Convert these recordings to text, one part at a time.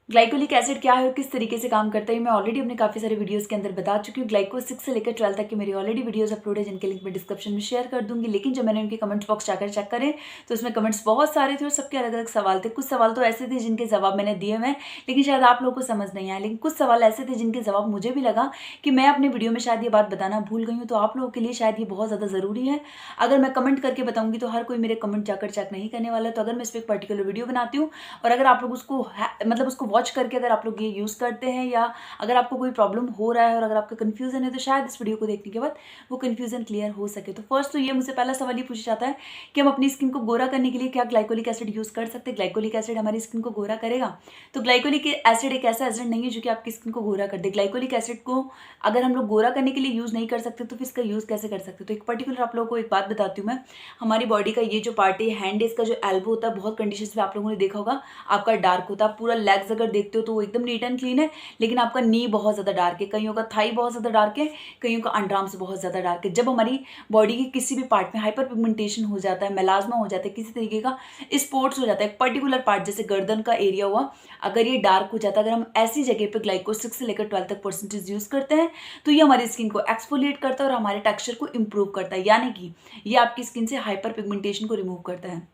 Glycolic acid क्या है और किस तरीके से काम करता है, मैं ऑलरेडी अपने काफ़ी सारे वीडियोस के अंदर बता चुकी हूँ। ग्लाइको 6 से लेकर 12 तक की मेरी ऑलरेडी वीडियोस अपलोड है, जिनके लिंक मैं डिस्क्रिप्शन में शेयर कर दूंगी। लेकिन जब मैंने उनके कमेंट्स बॉक्स जाकर चेक करे तो उसमें कमेंट्स बहुत सारे थे और सबके अलग अलग सवाल थे। कुछ सवाल तो ऐसे थे जिनके जवाब मैंने दिए हुए, लेकिन शायद आप लोगों को समझ नहीं आया। लेकिन कुछ सवाल ऐसे थे जिनके जवाब मुझे भी लगा कि मैं अपने वीडियो में शायद ये बात बताना भूल गई हूँ, तो आप लोगों के लिए शायद ये बहुत ज़्यादा ज़रूरी है। अगर मैं कमेंट करके बताऊंगी तो हर कोई मेरे कमेंट जाकर चेक नहीं करने वाला। तो अगर मैं इस पर एक पर्टिकुलर वीडियो बनाती हूँ और अगर आप लोग उसको मतलब उसको वॉच करके अगर आप लोग ये यूज़ करते हैं या अगर आपको कोई प्रॉब्लम हो रहा है और अगर आपका कंफ्यूजन है, तो शायद इस वीडियो को देखने के बाद वो कंफ्यूजन क्लियर हो सके। तो फर्स्ट तो ये मुझसे पहला सवाल ये पूछा जाता है कि हम अपनी स्किन को गोरा करने के लिए क्या ग्लाइकोलिक एसिड यूज़ कर सकते हैं? ग्लाइकोलिक एसिड हमारी स्किन को गोरा करेगा? तो ग्लाइकोलिक एसिड एक ऐसा एसिड नहीं है जो कि आपकी स्किन को गोरा कर दे। ग्लाइकोलिक एसिड को अगर हम लोग गोरा करने के लिए यूज़ नहीं कर सकते तो फिर इसका यूज़ कैसे कर सकते? तो एक पर्टिकुलर आप लोगों को एक बात बताती हूँ मैं। हमारी बॉडी का ये जो पार्ट है, हैंड, इसका जो एल्बो होता है, बहुत कंडीशंस में आप लोगों ने देखा होगा आपका डार्क होता है। पूरा लेग्स अगर देखते हो तो वो एकदम नीट एंड क्लीन है, लेकिन आपका नी बहुत ज़्यादा डार्क है, कईयों का थाई बहुत ज़्यादा डार्क है, कईयों का अंडरआर्म्स बहुत ज़्यादा डार्क है। जब हमारी बॉडी के किसी भी पार्ट में हाइपर पिगमेंटेशन हो जाता है, मेलाज्मा हो जाता है, किसी तरीके का स्पॉट्स हो जाता है, एक पर्टिकुलर पार्ट जैसे गर्दन का एरिया हुआ, अगर ये डार्क हो जाता है, अगर हम ऐसी जगह पे ग्लाइको 6 से लेकर 12 तक परसेंटेज यूज़ करते हैं तो ये हमारी स्किन को एक्सफोलिएट करता है और हमारे टेक्सचर को इंप्रूव करता है, यानी कि ये आपकी स्किन से हाइपर पिगमेंटेशन को रिमूव करता है।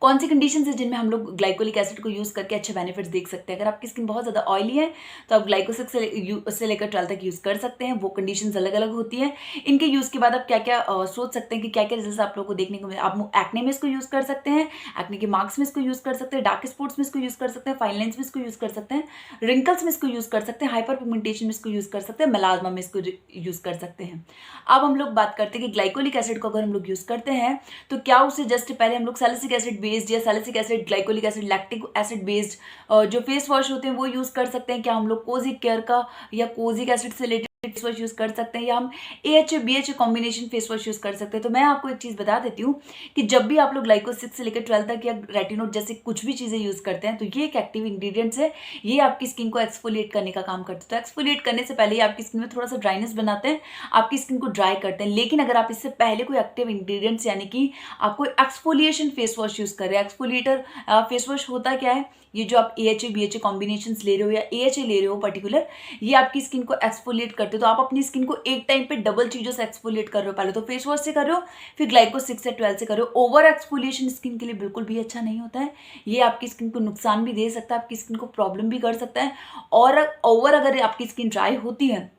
कौन सी कंडीशंस है जिनमें हम लोग ग्लाइकोलिक एसिड को यूज़ करके अच्छे बेनिफिट्स देख सकते हैं? अगर आपकी स्किन बहुत ज़्यादा ऑयली है तो आप ग्लाइको 6 से लेकर 12 तक यूज़ कर सकते हैं। वो कंडीशंस अलग अलग होती हैं। इनके यूज़ के बाद आप क्या क्या सोच सकते हैं कि क्या क्या रिजल्ट आप लोगों को देखने को मिले। आप एक्ने में इसको यूज़ कर सकते हैं, एक्ने के मार्क्स में इसको यूज़ कर सकते हैं, डार्क स्पॉट्स में इसको यूज़ कर सकते हैं, फाइन लाइन्स में इसको यूज़ कर सकते हैं, रिंकल्स में इसको यूज़ कर सकते हैं, हाइपर पिगमेंटेशन में इसको यूज़ कर सकते हैं, मेलाज्मा में इसको यूज़ कर सकते हैं। अब हम लोग बात करते हैं कि ग्लाइकोलिक एसिड को अगर हम लोग यूज़ करते हैं तो क्या उसे जस्ट पहले हम लोग सैलिसिक एसिड बेस्ड या salicylic acid, glycolic acid, lactic acid based जो फेस वॉश होते हैं वो यूज़ कर सकते हैं? क्या हम लोग कोजिक केयर का या कोजिक एसिड से रिलेटेड फेस वॉश यूज़ कर सकते हैं, या हम AHA BHA combination face wash use कर सकते हैं? तो मैं आपको एक चीज़ बता देती हूँ कि जब भी आप लोग ग्लाइको 6 से लेकर 12 तक या रेटिनोड जैसे कुछ भी चीज़ें यूज़ करते हैं तो ये एक एक्टिव इंग्रेडिएंट्स है, ये आपकी स्किन को एक्सफोलिएट करने का काम करते हैं। तो एक्सफोलिएट करने से पहले ये आपकी स्किन में थोड़ा सा ड्राइनेस बनाते हैं, आपकी स्किन को ड्राई करते हैं। लेकिन अगर आप इससे पहले कोई एक्टिव इंग्रेडिएंट्स यानी कि आप कोई एक्सफोलिएशन फेस वॉश यूज़ कर रहे हैं, एक्सफोलिएटर फेस वॉश होता क्या है, ये जो आप AHA BHA कॉम्बिनेशंस ले रहे हो या AHA ले रहे हो पर्टिकुलर, ये आपकी स्किन को एक्सफोलिएट करते हो। तो आप अपनी स्किन को एक टाइम पे डबल चीज़ों से एक्सफोलिएट कर रहे हो, पहले तो फेस वॉश से कर रहे हो, फिर ग्लाइको 6 से 12 से कर रहे हो। ओवर एक्सफोलिएशन स्किन के लिए बिल्कुल भी अच्छा नहीं होता है, ये आपकी स्किन को नुकसान भी दे सकता है, आपकी स्किन को प्रॉब्लम भी कर सकता है। और ओवर अगर आपकी स्किन ड्राई होती है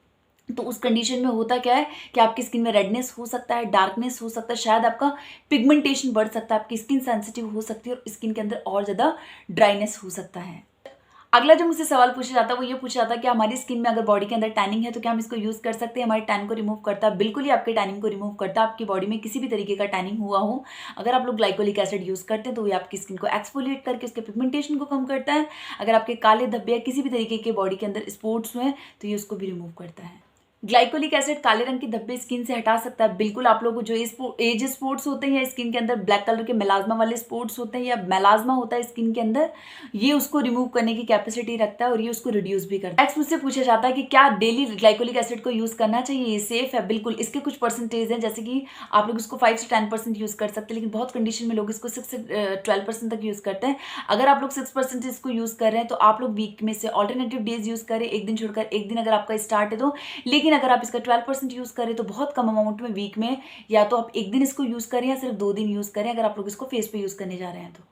तो उस कंडीशन में होता क्या है कि आपकी स्किन में रेडनेस हो सकता है, डार्कनेस हो सकता है, शायद आपका पिगमेंटेशन बढ़ सकता है, आपकी स्किन सेंसिटिव हो सकती है और स्किन के अंदर और ज़्यादा ड्राइनेस हो सकता है। अगला जो मुझसे सवाल पूछा जाता है वो ये पूछा जाता है कि हमारी स्किन में अगर बॉडी के अंदर टैनिंग है तो क्या हम इसको यूज़ कर सकते हैं? हमारे टैन को रिमूव करता है, बिल्कुल ही आपके टैनिंग को रिमूव करता है। आपकी बॉडी में किसी भी तरीके का टैनिंग हुआ हो, अगर आप लोग ग्लाइकोलिक एसिड यूज़ करते हैं तो ये आपकी स्किन को एक्सफोलिएट करके उसके पिगमेंटेशन को कम करता है। अगर आपके काले धब्बे या किसी भी तरीके के बॉडी के अंदर स्पॉट्स हुए हैं तो ये उसको भी रिमूव करता है। ग्लाइकोलिक एसिड काले रंग के धब्बे स्किन से हटा सकता है, बिल्कुल। आप लोगों को जो एज स्पॉट्स होते हैं या स्किन के अंदर ब्लैक कलर के मेलाज्मा वाले स्पॉट्स होते हैं या मेलाज्मा होता है स्किन के अंदर, ये उसको रिमूव करने की कैपेसिटी रखता है और ये उसको रिड्यूस भी करता है। नेक्स्ट मुझसे पूछा जाता है कि क्या डेली ग्लाइकोलिक एसिड को यूज करना चाहिए, ये सेफ है? बिल्कुल। इसके कुछ परसेंटेज हैं, जैसे कि आप लोग इसको 5 से 10% यूज कर सकते हैं, लेकिन बहुत कंडीशन में लोग इसको 6 से 12% तक यूज करते हैं। अगर आप लोग 6% इसको यूज कर रहे हैं तो आप लोग वीक में से ऑल्टरनेटिव डेज यूज करें, एक दिन छोड़कर एक दिन अगर आपका स्टार्ट है तो। लेकिन अगर आप इसका 12% यूज करें तो बहुत कम अमाउंट में वीक में, या तो आप एक दिन इसको यूज करें या सिर्फ 2 दिन यूज करें अगर आप लोग इसको फेस पे यूज करने जा रहे हैं तो।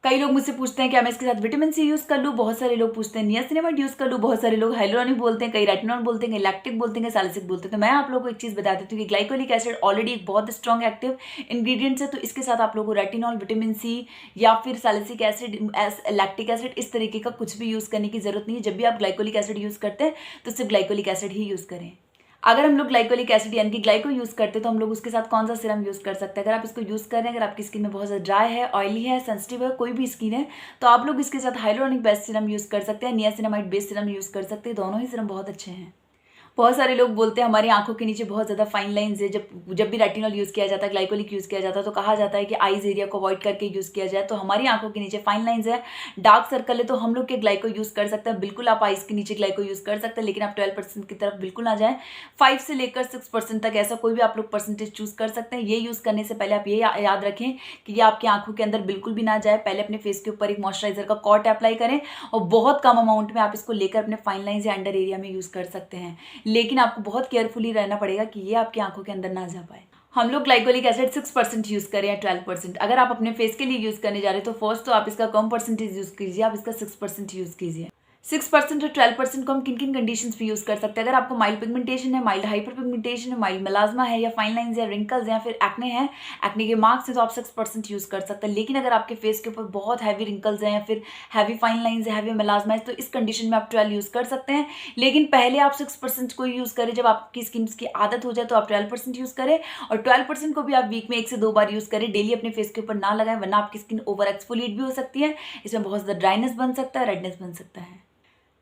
कई लोग मुझसे पूछते हैं कि मैं इसके साथ विटामिन सी यूज कर लूँ, बहुत सारे लोग पूछते हैं नियासिनामाइड यूज कर लूँ, बहुत सारे लोग हाइलुरोनिक बोलते हैं, कई रेटिनॉल बोलते हैं, कई लैक्टिक बोलते हैं, कई सैलिसिक बोलते हैं। तो मैं आप लोगों को एक चीज बता देती हूँ कि ग्लाइकोलिक एसिड ऑलरेडी एक बहुत स्ट्रॉन्ग एक्टिव इंग्रेडिएंट्स है, तो इसके साथ आप लोगों को रेटिनॉल, विटामिन सी या फिर सैलिसिक एसिड, लैक्टिक एसिड, इस तरीके का कुछ भी यूज करने की जरूरत नहीं है। जब भी आप ग्लाइकोलिक एसिड यूज करते हैं तो सिर्फ ग्लाइकोलिक एसिड ही यूज करें। अगर हम लोग ग्लाइकोलिक एसिड यानी कि ग्लाइको यूज़ करते हैं तो हम लोग उसके साथ कौन सा सीरम यूज़ कर सकते हैं? अगर आप इसको यूज़ कर रहे हैं, अगर आपकी स्किन में बहुत ज़्यादा ड्राई है, ऑयली है, सेंसिटिव है, कोई भी स्किन है, तो आप लोग इसके साथ हाइलुरोनिक बेस्ड सीरम यूज़ कर सकते हैं, नियासिनामाइड बेस्ड सीरम यूज़ कर सकते हैं। दोनों ही सीरम बहुत अच्छे हैं। बहुत सारे लोग बोलते हैं हमारी आंखों के नीचे बहुत ज़्यादा फाइन लाइंस है। जब भी रेटिनॉल यूज़ किया जाता है, ग्लाइकोलिक यूज़ किया जाता है, तो कहा जाता है कि आईज एरिया को अवॉइड करके यूज़ किया जाए। तो हमारी आंखों के नीचे फाइन लाइंस है, डार्क सर्कल है, तो हम लोग के ग्लाइको यूज़ कर सकते हैं। बिल्कुल आप आइज़ के नीचे ग्लाइको यूज़ कर सकते हैं, लेकिन आप 12% की तरफ बिल्कुल ना जाएँ। 5 से लेकर 6% तक ऐसा कोई भी आप लोग परसेंटेज चूज़ कर सकते हैं। ये यूज़ करने से पहले आप ये याद रखें कि ये आपकी आंखों के अंदर बिल्कुल भी ना जाए। पहले अपने फेस के ऊपर एक मॉइस्चराइजर का कॉट अप्लाई करें और बहुत कम अमाउंट में आप इसको लेकर अपने फाइन लाइंस या अंडर एरिया में यूज़ कर सकते हैं, लेकिन आपको बहुत केयरफुली रहना पड़ेगा कि ये आपकी आंखों के अंदर ना जा पाए। हम लोग ग्लाइकोलिक एसिड 6% यूज़ करें या 12%। अगर आप अपने फेस के लिए यूज़ करने जा रहे हैं तो फर्स्ट तो आप इसका कम परसेंटेज यूज़ कीजिए, आप इसका 6% यूज़ कीजिए। 6% और 12% को हम किन किन कंडीशंस पे यूज़ कर सकते हैं? अगर आपको माइल्ड पिगमेंटेशन है, माइल्ड हाइपर पिगमेंटेशन है, माइल्ड मेलास्मा है, या फाइन लाइंस या रिंकल्स या फिर एक्ने है, एक्ने के मार्क्स हैं, तो आप 6% यूज़ कर सकते हैं। लेकिन अगर आपके फेस के ऊपर बहुत हैवी रिंकल्स हैं या फिर हैवी फाइन लाइंस है, हैवी मेलास्मा है, तो इस कंडीशन में आप 12 यूज़ कर सकते हैं। लेकिन पहले आप 6% को यूज़ करें। जब आपकी स्किन की आदत हो जाए तो आप 12% यूज़ करें, और 12% को भी आप वीक में 1 से 2 बार यूज़ करें। डेली अपने फेस के ऊपर ना लगाएं, वरना आपकी स्किन ओवर एक्सफोलिएट भी हो सकती है। इसमें बहुत ज़्यादा ड्राइनेस बन सकता है, रेडनेस बन सकता है।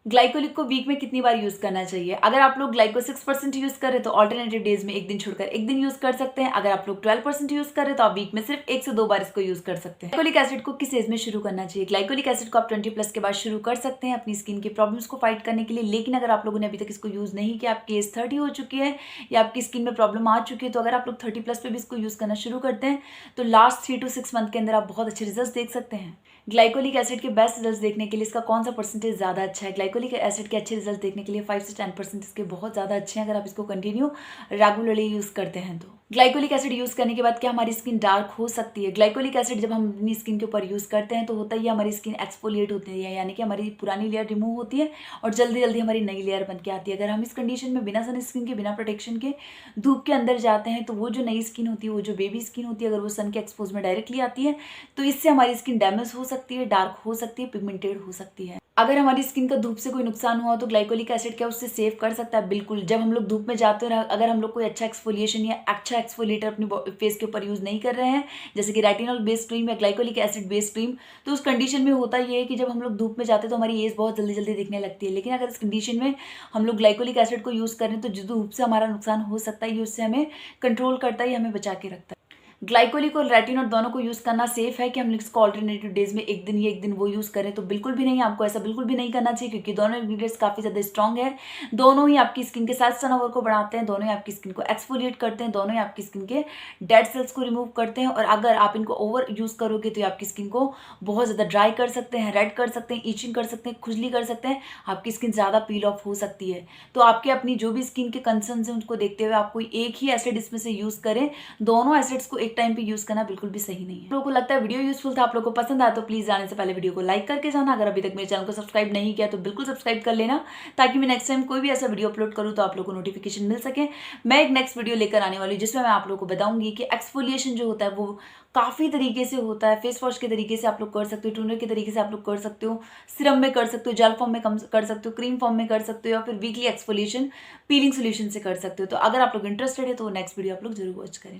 ग्लाइकोलिक को वीक में कितनी बार यूज़ करना चाहिए? अगर आप लोग ग्लाइको 6% यूज़ करें तो ऑल्टरनेटिव डेज में एक दिन छोड़कर एक दिन यूज़ कर सकते हैं। अगर आप लोग 12% यूज़ करें तो आप वीक में सिर्फ 1 से 2 बार इसको यूज़ कर सकते हैं। ग्लाइकोलिक एसिड को किस एज में शुरू करना चाहिए? ग्लाइकोलिक एसिड को आप 20+ के बाद शुरू कर सकते हैं अपनी स्किन की प्रॉब्लम्स को फाइट करने के लिए। लेकिन अगर आप लोगों ने अभी तक इसको यूज़ नहीं किया, आपकी एज 30 हो चुकी है या आपकी स्किन में प्रॉब्लम आ चुकी है, तो अगर आप लोग 30+ पे भी इसको यूज़ करना शुरू करते हैं तो लास्ट 3 to 6 मंथ के अंदर आप बहुत अच्छे रिजल्ट देख सकते हैं। ग्लाइकोलिक एसिड के बेस्ट रिजल्ट्स देखने के लिए इसका कौन सा परसेंटेज ज़्यादा अच्छा है? ग्लाइकोलिक एसिड के अच्छे रिजल्ट देखने के लिए 5 से 10% इसके बहुत ज़्यादा अच्छे हैं, अगर आप इसको कंटिन्यू रेगुलरली यूज़ करते हैं तो। ग्लाइकोलिक एसिड यूज़ करने के बाद क्या हमारी स्किन डार्क हो सकती है? ग्लाइकोलिक एसिड जब हम अपनी स्किन के ऊपर यूज़ करते हैं तो होता ही हमारी स्किन एक्सफोलिएट होती है, यानी कि हमारी पुरानी लेयर रिमूव होती है और जल्दी जल्दी हमारी नई लेयर बन के आती है। अगर हम इस कंडीशन में बिना सन स्किन के, बिना प्रोटेक्शन के धूप के अंदर जाते हैं तो वो जो नई स्किन होती है, वो जो बेबी स्किन होती है, अगर वो सन के एक्सपोज में डायरेक्टली आती है तो इससे हमारी स्किन डैमेज हो सकती है, डार्क हो सकती है, पिगमेंटेड हो सकती है। अगर हमारी स्किन का धूप से कोई नुकसान हुआ तो ग्लाइकोलिक एसिड क्या उससे सेव कर सकता है? बिल्कुल। जब हम लोग धूप में जाते हैं, अगर हम लोग कोई अच्छा एक्सफोलिएशन या अच्छा एक्सफोलिएटर अपनी फेस के ऊपर यूज़ नहीं कर रहे हैं, जैसे कि रेटिनॉल बेस्ड क्रीम या ग्लाइकोलिक एसिड बेस्ड क्रीम, तो उस कंडीशन में होता ये है कि जब हम लोग धूप में जाते हैं तो हमारी एज बहुत जल्दी जल्दी दिखने लगती है। लेकिन अगर इस कंडीशन में हम लोग ग्लाइकोलिक एसिड को यूज़ करें तो जो धूप से हमारा नुकसान हो सकता है, ये उससे हमें कंट्रोल करता है, ये हमें बचा के रखता है। ग्लाइकोलिक और रेटिनॉल दोनों को यूज़ करना सेफ है कि हम इसको ऑल्टरनेटिव डेज में एक दिन ये एक दिन वो यूज़ करें? तो बिल्कुल भी नहीं, आपको ऐसा बिल्कुल भी नहीं करना चाहिए, क्योंकि दोनों इंग्रीडियंट्स काफ़ी ज़्यादा स्ट्रॉन्ग है। दोनों ही आपकी स्किन के सेल्स टर्नओवर को बढ़ाते हैं, दोनों ही आपकी स्किन को एक्सफोलिएट करते हैं, दोनों ही आपकी स्किन के डेड सेल्स को रिमूव करते हैं। और अगर आप इनको ओवर यूज़ करोगे तो ये आपकी स्किन को बहुत ज़्यादा ड्राई कर सकते हैं, रेड कर सकते हैं, ईचिंग कर सकते हैं, खुजली कर सकते हैं, आपकी स्किन ज़्यादा पील ऑफ हो सकती है। तो आपके अपनी जो भी स्किन के कंसर्न हैं उनको देखते हुए आप कोई एक ही एसिड इसमें से यूज़ करें। दोनों एसिड्स को एक टाइम पे यूज़ करना बिल्कुल भी सही नहीं है। आप लोगों को लगता है वीडियो यूजफुल था, आप लोगों को पसंद आया तो प्लीज जाने से पहले वीडियो को लाइक करके जाना। अगर अभी तक मेरे चैनल को सब्सक्राइब नहीं किया तो बिल्कुल सब्सक्राइब कर लेना, ताकि मैं नेक्स्ट टाइम कोई भी ऐसा वीडियो अपलोड करूँ तो आप लोगों को नोटिफिकेशन मिल सके। मैं एक नेक्स्ट वीडियो लेकर आने वाली हूँ जिसमें मैं आप लोगों को बताऊंगी कि एक्सफोलिएशन जो होता है वो काफ़ी तरीके से होता है। फेस वॉश के तरीके से आप लोग कर सकते हो, टोनर के तरीके से आप लोग कर सकते हो, सिरम में कर सकते हो, जेल फॉर्म में कर सकते हो, क्रीम फॉर्म में कर सकते हो, या फिर वीकली एक्सफोलिएशन पीलिंग सोल्यूशन से कर सकते हो। तो अगर आप लोग इंटरेस्टेड है तो नेक्स्ट वीडियो आप लोग जरूर वॉच करें।